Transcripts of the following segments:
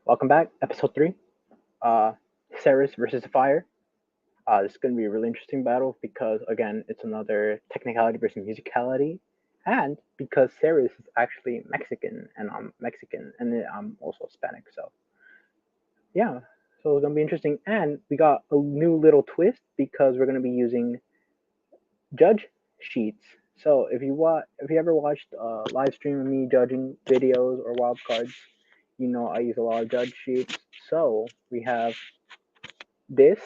Welcome back, episode 3. Uh, SEROUS versus Fire. This is going to be a really interesting battle because, again, it's another technicality versus musicality, and because SEROUS is actually Mexican, and I'm Mexican, and then I'm also Hispanic. So, yeah, so it's going to be interesting. And we got a new little twist because we're going to be using judge sheets. So if you ever watched a live stream of me judging videos or wild cards, you know I use a lot of judge sheets. So we have this.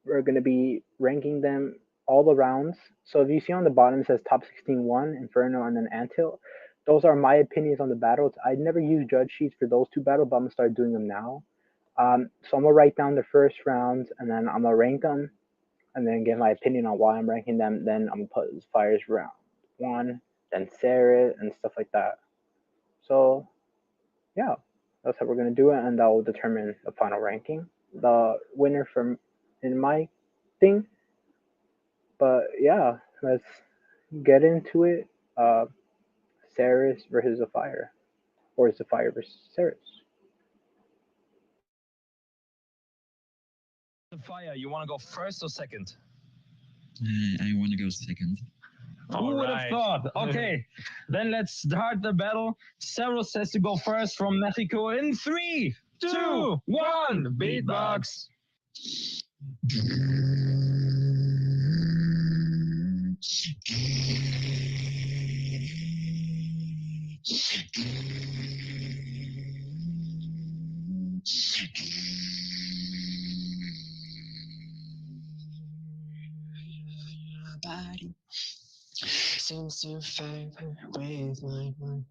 We're going to be ranking them all the rounds. So if you see on the bottom it says top 16 1, Inferno, and then Anthill, those are my opinions on the battles. I never used judge sheets for those two battles, but I'm going to start doing them now. So I'm going to write down the first rounds, and then I'm going to rank them, and then give my opinion on why I'm ranking them. Then I'm going to put Fire's round 1, then Sarah, and stuff like that. So, yeah, that's how we're going to do it, and that will determine the final ranking. The winner from in my thing. But yeah, let's get into it. Uh, Ceres versus Zephyr, or Zephyr versus Ceres. The fire, you want to go first or second? I want to go second. Who would have thought? Okay, then let's start the battle. Several says to go first from Mexico in 3, 2, 1. Beatbox. Body seems to favor with my mind.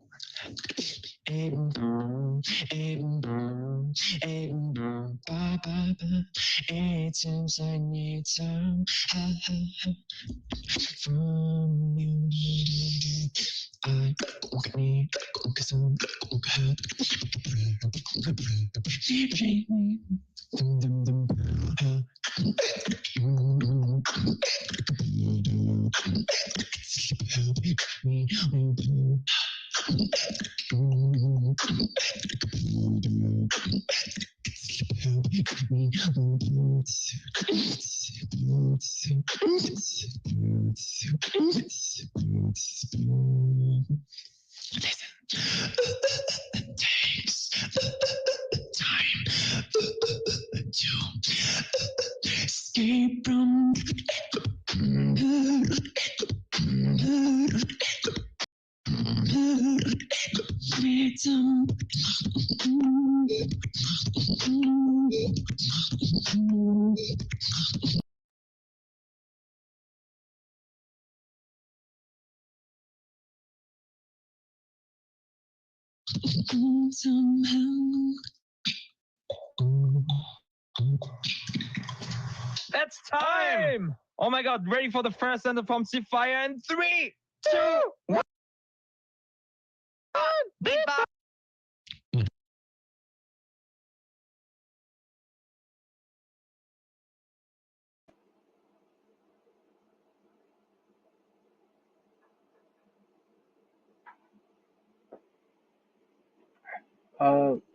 Even burn, ba ba ba. It seems I need some from you. I need some takes time to escape from rhythm. Somehow. That's time! Oh my god, ready for the first ender from Fire in 3, 2, 1. Beatbox.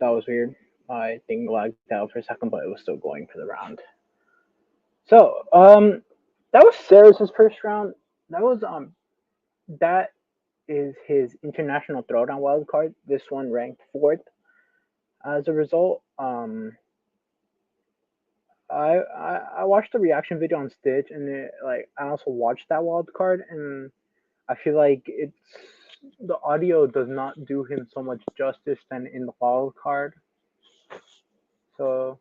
That was weird. My thing lagged out for a second, but it was still going for the round. So, that was Ceres' first round. That was that is his international throwdown wild card. This one ranked fourth. As a result, I watched the reaction video on Stitch, and I also watched that wild card, and I feel like it's the audio does not do him so much justice than in the wild card. So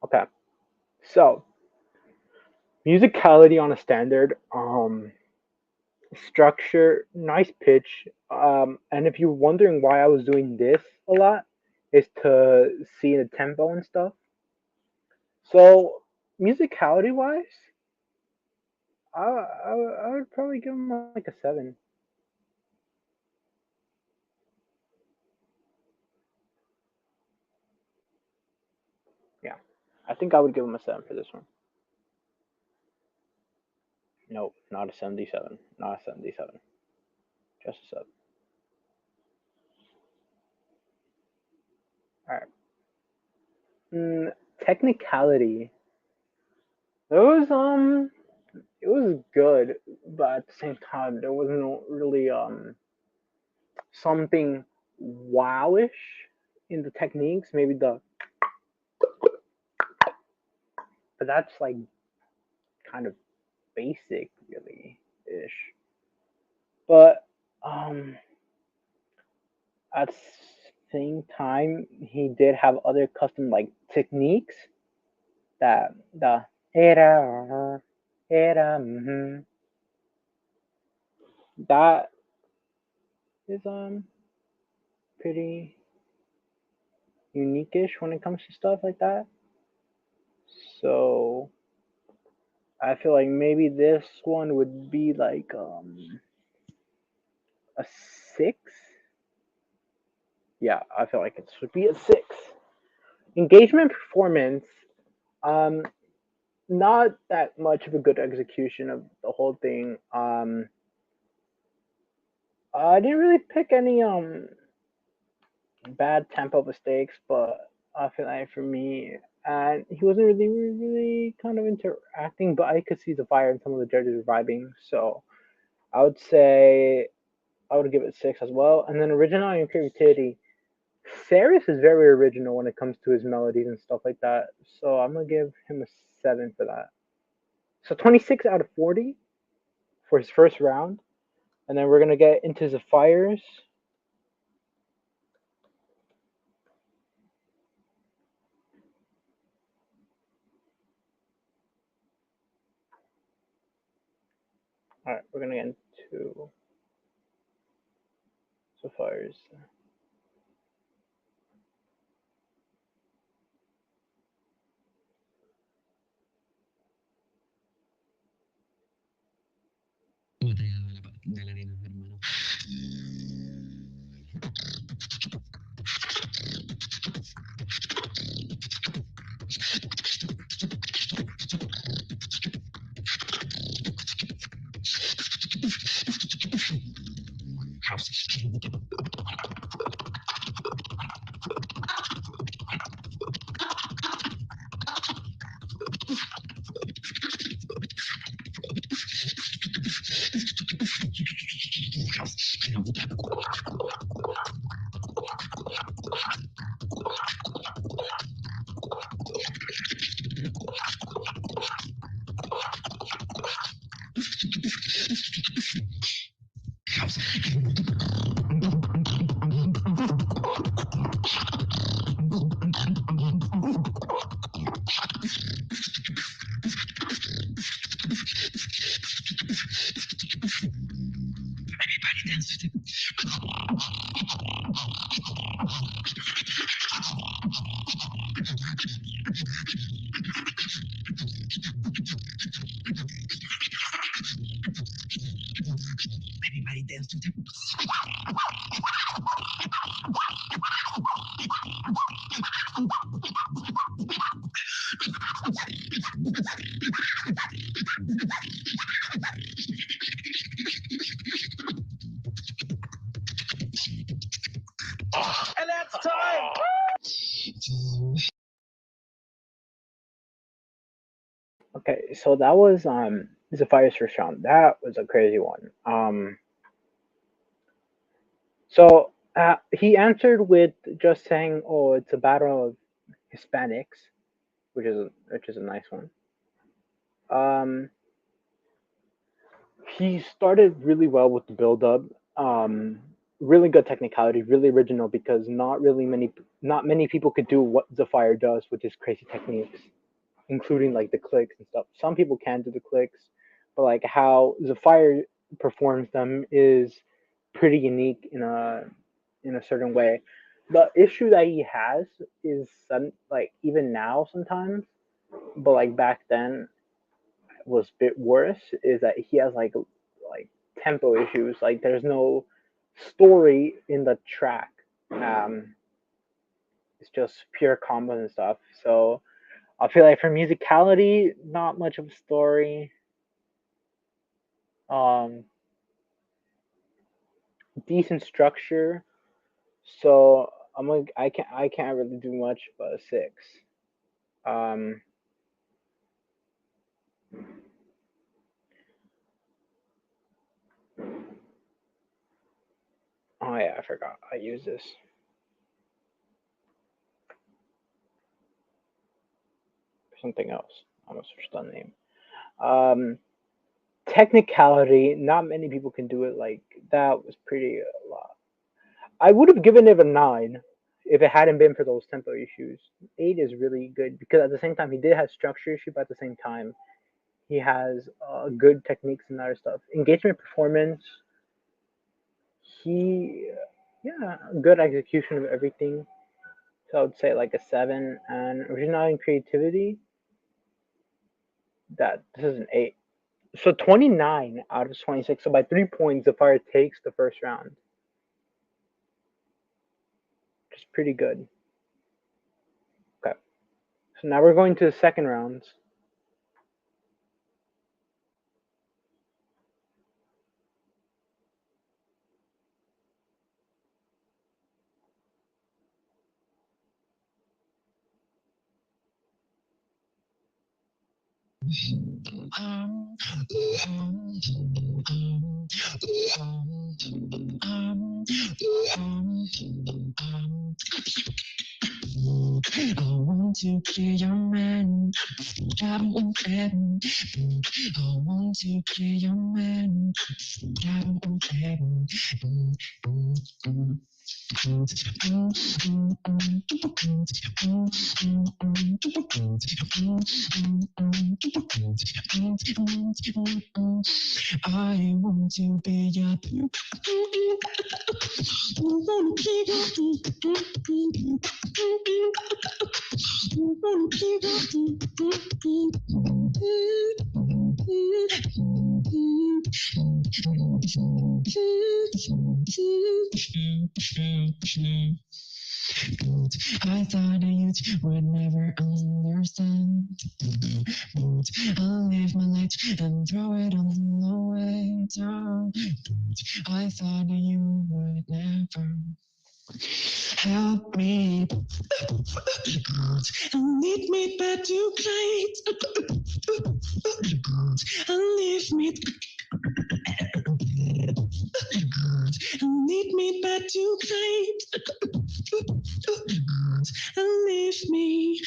okay, so musicality on a standard, structure, nice pitch, and if you're wondering why I was doing this a lot, is to see the tempo and stuff. So musicality wise, I would probably give him like a 7. Yeah. I think I would give him a 7 for this one. Nope, not a 77. Not a 77. Just a 7. All right. Technicality. It was good, but at the same time, there wasn't really something wowish in the techniques. Maybe but that's like kind of basic, really ish. But at the same time, he did have other custom like techniques that the era that is pretty unique-ish when it comes to stuff like that. So I feel like maybe this one would be like a 6. Yeah, I feel like it should be a 6. Engagement performance, um, not that much of a good execution of the whole thing. I didn't really pick any bad tempo mistakes, but I feel like for me, and he wasn't really kind of interacting, but I could see the fire and some of the judges were vibing. So I would say I would give it 6 as well. And then originality and creativity. Serous is very original when it comes to his melodies and stuff like that. So I'm gonna give him a 7 for that. So 26 out of 40 for his first round. And then we're gonna get into the fires. All right, we're gonna get into the fires. And that's time. Okay, so that was Zephyr's first round. That was a crazy one. So he answered with just saying, "Oh, it's a battle of Hispanics," which is a nice one. Um, he started really well with the build up. Um, really good technicality, really original because not many people could do what Zephyr does with his crazy techniques, including like the clicks and stuff. Some people can do the clicks, but like how Zephyr performs them is pretty unique in a certain way. The issue that he has is like even now sometimes, but like back then was a bit worse. Is that he has like tempo issues. Like there's no story in the track. It's just pure combos and stuff. So I feel like for musicality, not much of a story. Um, Decent structure. So I can't really do much but a 6. Um, oh yeah, I forgot. I use this. Something else. I almost switched the name. Um, Technicality, not many people can do it like that. Was pretty a lot. I would have given it a 9 if it hadn't been for those tempo issues. 8 is really good because at the same time he did have structure issue, but at the same time he has good techniques and other stuff. Engagement performance, he yeah, good execution of everything. So I would say like a 7. And originality and creativity, that this is an 8. So 29 out of 26. So by 3 points, the Fire takes the first round. Which is pretty good. Okay. So now we're going to the second round. Um, I want to be your man. I want to be your man. I want to be your I thought that you would never understand. I'll leave my light and throw it all away down. I thought that you would never help me and lead me back to light and leave me and lead me back to light and leave me.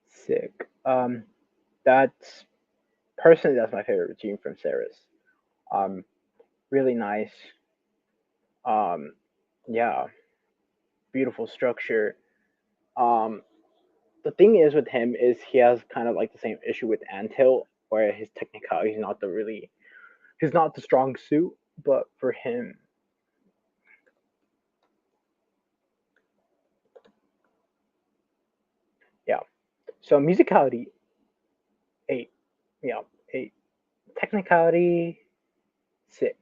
Sick. That's personally that's my favorite routine from SEROUS. Really nice. Um, yeah, beautiful structure. Um, the thing is with him is he has kind of like the same issue with Anthill, where his technicality is not the really he's not the strong suit, but for him, yeah. So musicality 8, yeah, 8. Technicality 6.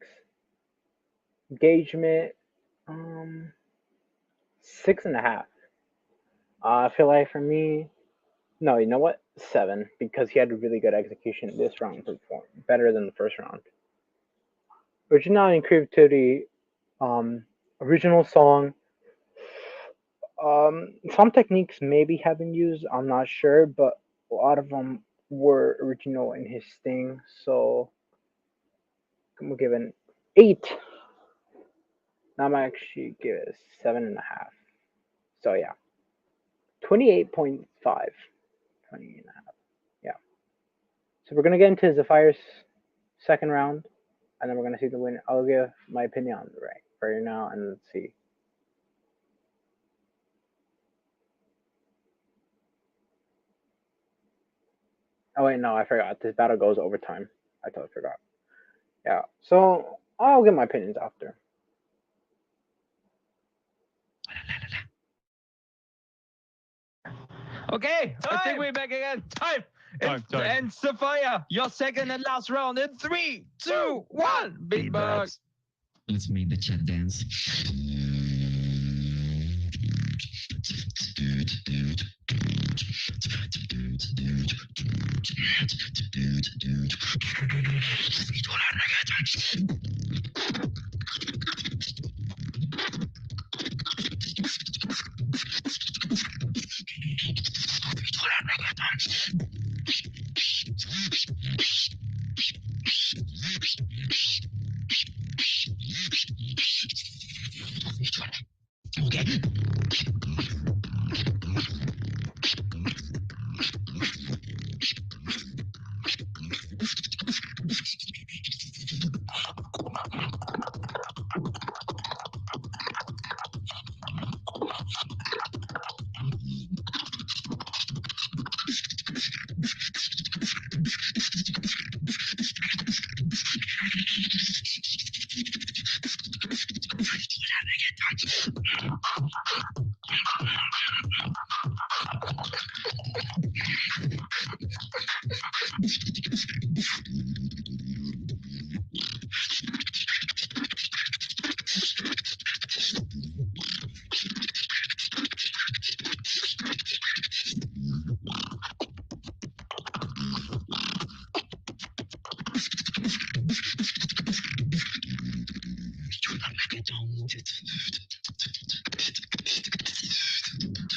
Engagement 6.5. I feel like for me, no, you know what? 7 because he had a really good execution this round, performed better than the first round. Originality and creativity, um, original song. Some techniques maybe have been used. I'm not sure, but a lot of them were original in his thing. So I'm gonna give it an 8. Now I'm actually give it a 7.5. So yeah, 28.5. 20.5. Yeah. So we're gonna get into Zephyr's second round, and then we're gonna see the winner. I'll give my opinion on the right now, and let's see. Oh wait, no, I forgot. This battle goes overtime. I totally forgot. Yeah. So I'll give my opinions after. Okay, I think we're back again. Time. And SEROUS, your second and last round in 3, 2, 1. Beatbox. Let's make the chat dance. Okay.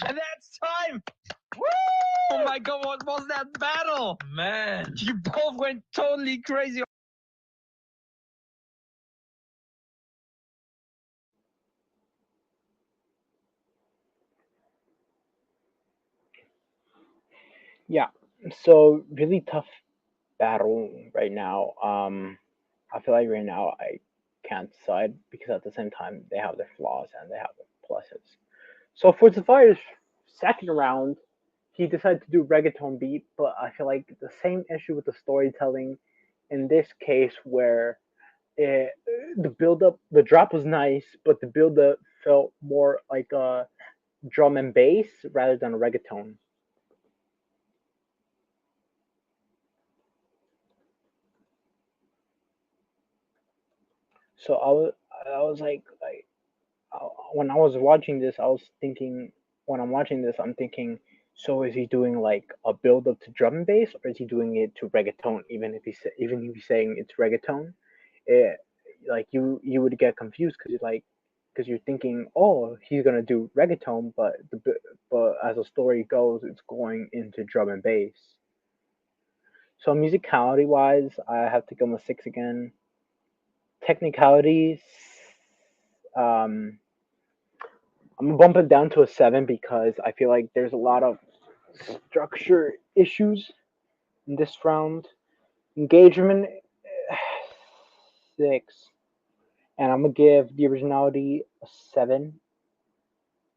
And that's time. Woo! Oh my god, what was that battle? Man, you both went totally crazy. Yeah, so really tough battle right now. I feel like right now I can't decide because at the same time they have their flaws and they have their pluses. So for Zafire's second round, he decided to do reggaeton beat, but I feel like the same issue with the storytelling in this case where it, the build up, the drop was nice, but the build up felt more like a drum and bass rather than a reggaeton. So I was like when I was watching this, I was thinking when I'm watching this, I'm thinking, so is he doing like a build up to drum and bass, or is he doing it to reggaeton? Even if he's saying it's reggaeton, it, like you would get confused because you're thinking, oh, he's gonna do reggaeton, but as the story goes, it's going into drum and bass. So musicality wise, I have to give him a six again. Technicalities, um, I'm gonna bump it down to a seven because I feel like there's a lot of structure issues in this round. Engagement, six, and I'm gonna give the originality a seven,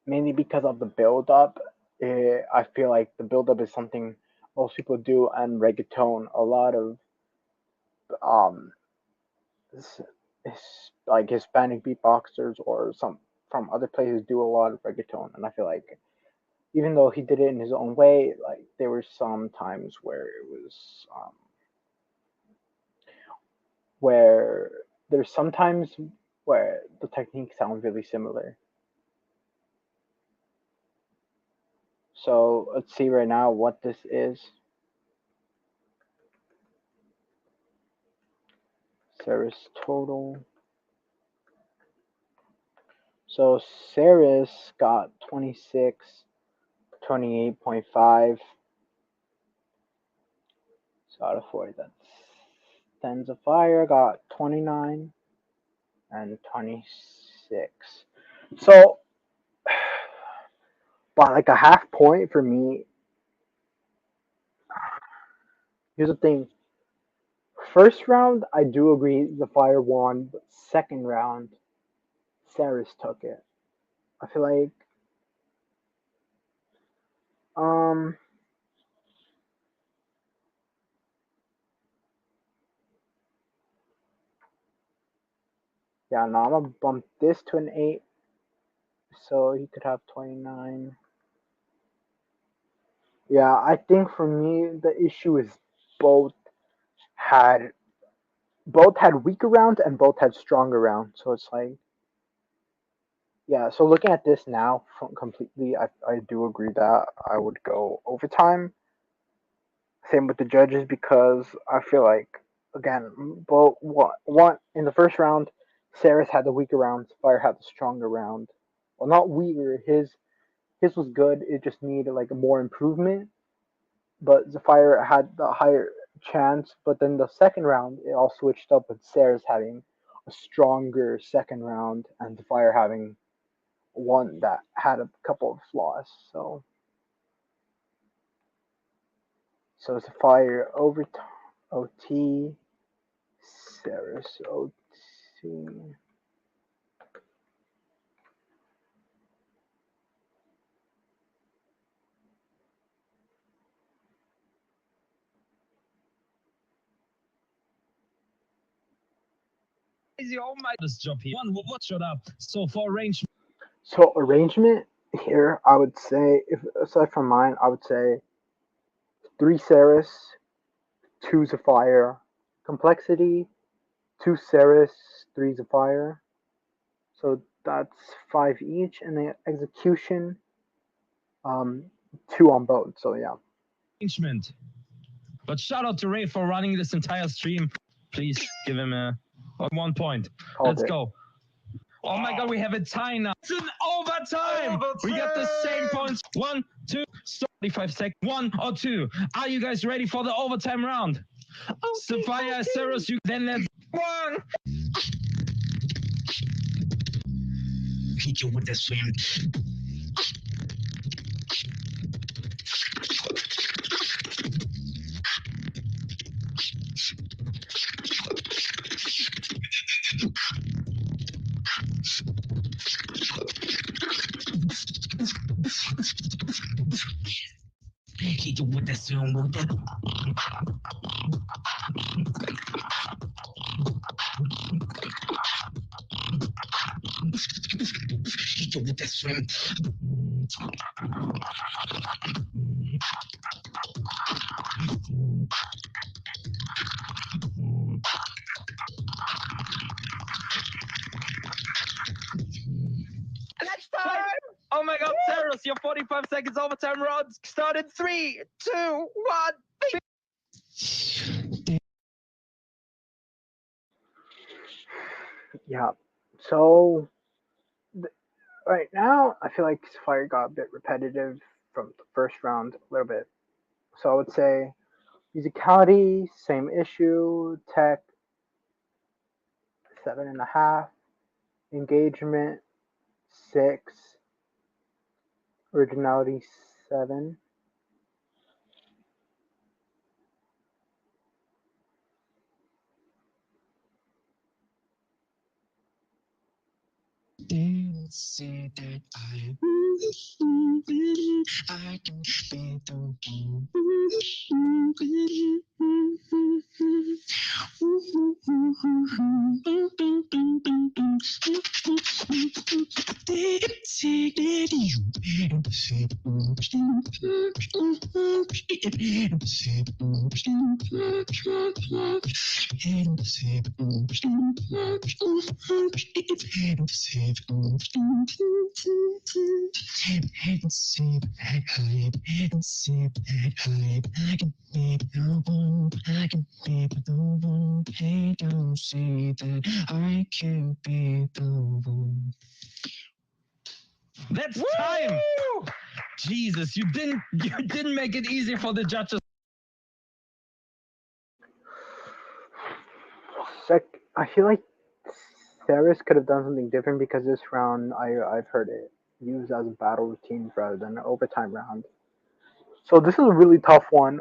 mainly because of the build up. I feel like the build up is something most people do, and reggaeton. A lot of um, s- like Hispanic beatboxers or some from other places do a lot of reggaeton, and I feel like even though he did it in his own way, like there were some times where it was where there's sometimes where the techniques sound really similar. So let's see right now what this is. Ceres total. So Ceres got 26, 28.5. So out of 40, that's Tens of Fire got 29 and 26. So, but like a half point for me. Here's the thing. First round, I do agree the Fire won, but second round, Ceres took it. I feel like, um, yeah, no, I'm gonna bump this to an 8, so he could have 29. Yeah, I think for me the issue is both had both had weaker rounds and both had stronger rounds. So it's like, yeah. So looking at this now from completely, I do agree that I would go overtime. Same with the judges because I feel like again, both one in the first round, Sarah's had the weaker round, Fire had the stronger round. Well, not weaker. His was good. It just needed like more improvement. But Zephyr had the higher chance. But then the second round, it all switched up with Sarah's having a stronger second round and Zephyr having one that had a couple of flaws. So Zephyr over OT, Sarah's OT. Crazy, oh my, this job here. One, what showed up? So for range. So arrangement here, I would say, if aside from mine, I would say three Ceres, two Zephyr. Complexity, two Ceres, three Zephyr. So that's five each, and the execution, um, two on both. So yeah. Arrangement. But shout out to Ray for running this entire stream. Please give him a 1 point. Called Let's it. go. Oh my god, we have a tie now. It's an overtime. We got the same points. 1, 2, 45 seconds. 1 or 2. Are you guys ready for the overtime round? Sophia, Serous, you then let's 1. Hit you with the swim. Hit you with the swim. Hit you with the swim. Next time. Oh my god, Serous, your 45 seconds overtime round started 3, 2, 1. Yeah. So right now, I feel like Fire got a bit repetitive from the first round, a little bit. So I would say musicality, same issue. Tech, 7.5. Engagement, 6. Originality, 7. Didn't say that I can be the one. Didn't say that I can't be the one. That's time. Jesus, you didn't make it easy for the judges. I feel like Ceres could have done something different because this round I've heard it used as battle routines rather than an overtime round. So this is a really tough one.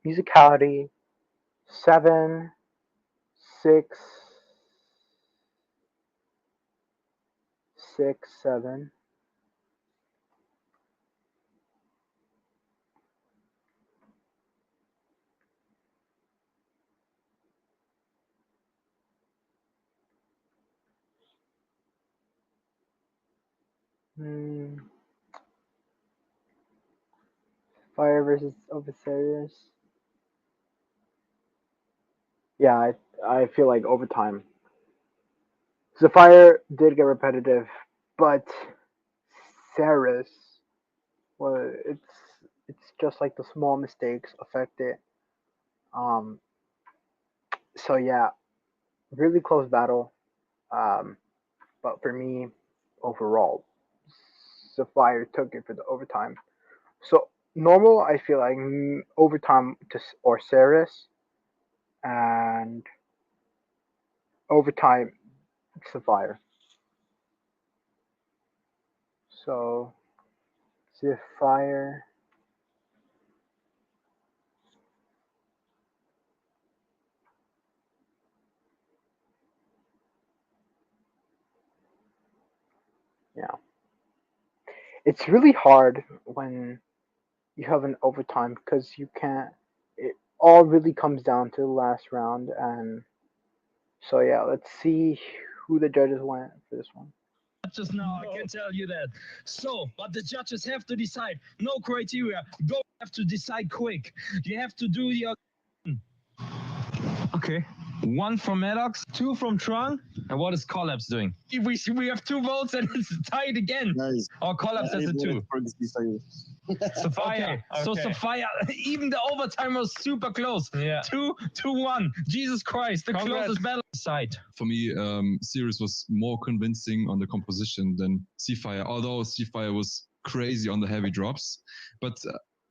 Musicality, 7, 6, 6, 7. Fire versus Obvious. Yeah, I feel like overtime. Sapphire did get repetitive, but Ceres, well, it's just like the small mistakes affect it. Um, so yeah, really close battle. Um, but for me, overall, Sapphire took it for the overtime. So normal, I feel like overtime to or Ceres, and overtime Sapphire. So Sapphire, yeah, it's really hard when you have an overtime because you can't. It all really comes down to the last round, and so yeah, let's see who the judges went for this one. Just now, I can tell you that. So, but the judges have to decide. No criteria. Go. Have to decide quick. You have to do your. Okay. One from Maddox, two from Trung. And what is Collapse doing? We have two votes and it's tied again. Nice. Or Collapse has a two. Sapphire. Okay. So Sapphire, even the overtime was super close. Yeah. 2-1. Jesus Christ, the closest battle side. For me, SEROUS was more convincing on the composition than XIPHIRE, although XIPHIRE was crazy on the heavy drops. But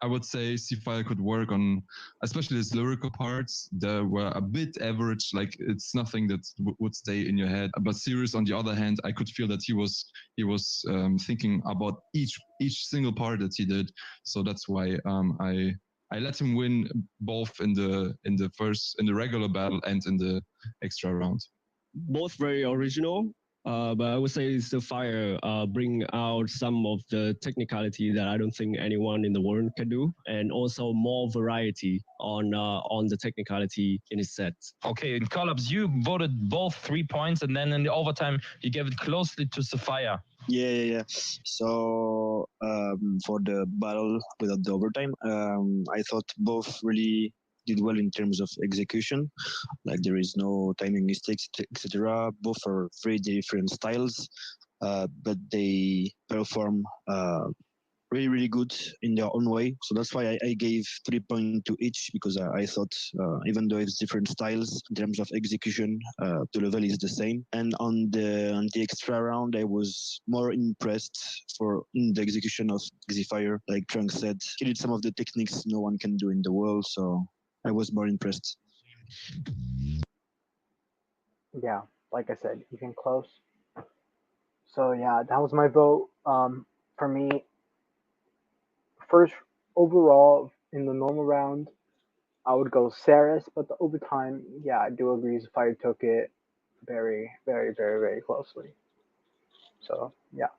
I would say XIPHIRE could work on, especially his lyrical parts. They were a bit average, like it's nothing that would stay in your head. But SEROUS, on the other hand, I could feel that he was thinking about each single part that he did. So that's why I let him win both in the regular battle and in the extra round. Both very original, but I would say SEROUS bring out some of the technicality that I don't think anyone in the world can do, and also more variety on the technicality in his set. Okay, in Collapse, you voted both 3 points, and then in the overtime, you gave it closely to Sapphire. Yeah. So for the battle without the overtime, I thought both really did well in terms of execution. Like there is no timing mistakes, etc. Both are very different styles, but they perform really good in their own way. So that's why I gave 3 points to each, because I thought even though it's different styles in terms of execution, the level is the same. And on the extra round, I was more impressed in the execution of XIPHIRE. Like Trunk said, he did some of the techniques no one can do in the world. So I was more impressed. Yeah, like I said, even close. So yeah, that was my vote. For me, first overall in the normal round, I would go Ceres, but the overtime, yeah, I do agree. Fire took it very, very, very, very closely. So yeah.